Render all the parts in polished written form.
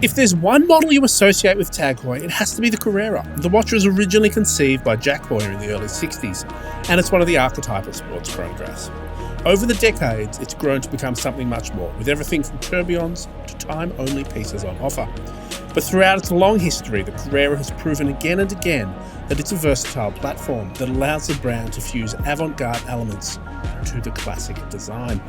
If there's one model you associate with Tag Heuer, it has to be the Carrera. The watch was originally conceived by Jack Heuer in the early 60s, and it's one of the archetypal sports chronographs. Over the decades, it's grown to become something much more, with everything from tourbillons to time-only pieces on offer. But throughout its long history, the Carrera has proven again and again that it's a versatile platform that allows the brand to fuse avant-garde elements to the classic design.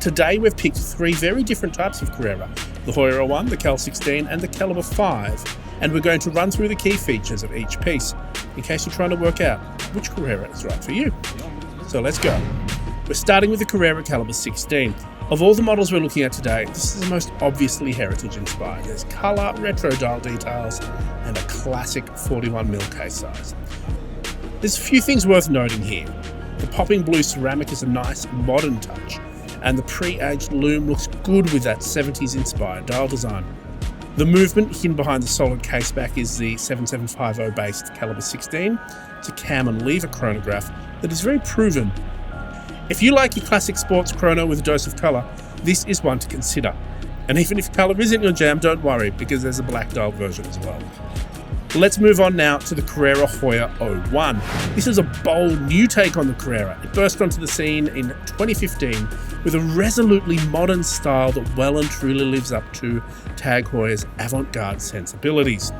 Today we've picked three very different types of Carrera, the Heuer 1, the Cal 16 and the Calibre 5, and we're going to run through the key features of each piece in case you're trying to work out which Carrera is right for you. So let's go. We're starting with the Carrera Calibre 16. Of all the models we're looking at today, this is the most obviously heritage inspired. There's colour, retro dial details and a classic 41mm case size. There's a few things worth noting here. The popping blue ceramic is a nice modern touch, and the pre-aged lume looks good with that 70s inspired dial design. The movement hidden behind the solid caseback is the 7750 based Calibre 16. It's a cam and lever chronograph that is very proven. If you like your classic sports chrono with a dose of colour, this is one to consider. And even if colour isn't your jam, don't worry, because there's a black dial version as well. Let's move on now to the Carrera Heuer 01. This is a bold new take on the Carrera. It burst onto the scene in 2015 with a resolutely modern style that well and truly lives up to Tag Heuer's avant-garde sensibilities.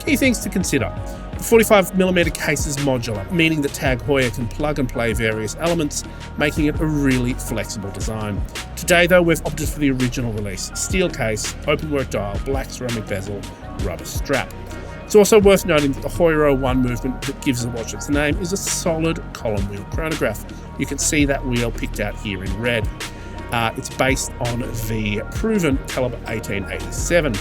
Key things to consider. The 45mm case is modular, meaning that Tag Heuer can plug and play various elements, making it a really flexible design. Today though, we've opted for the original release. Steel case, open work dial, black ceramic bezel, rubber strap. It's also worth noting that the Heuer 01 movement that gives the watch its name is a solid column wheel chronograph. You can see that wheel picked out here in red. It's based on the proven Calibre 1887.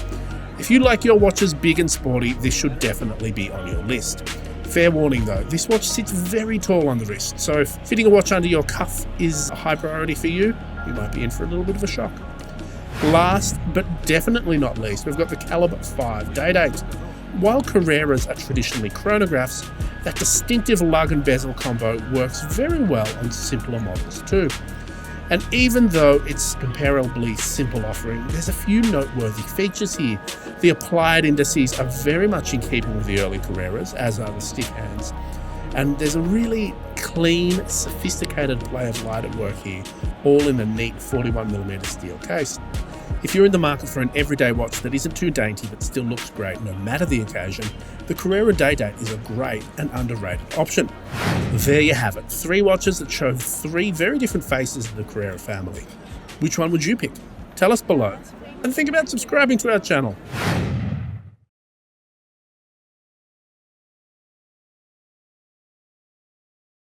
If you like your watches big and sporty, this should definitely be on your list. Fair warning though, this watch sits very tall on the wrist, so if fitting a watch under your cuff is a high priority for you, you might be in for a little bit of a shock. Last, but definitely not least, we've got the Calibre 5 Day-Date. While Carreras are traditionally chronographs, that distinctive lug and bezel combo works very well on simpler models too. And even though it's comparably simple offering, there's a few noteworthy features here. The applied indices are very much in keeping with the early Carreras, as are the stiff hands. And there's a really clean, sophisticated play of light at work here, all in a neat 41mm steel case. If you're in the market for an everyday watch that isn't too dainty but still looks great no matter the occasion, the Carrera Day-Date is a great and underrated option. There you have it, three watches that show three very different faces of the Carrera family. Which one would you pick? Tell us below, and think about subscribing to our channel.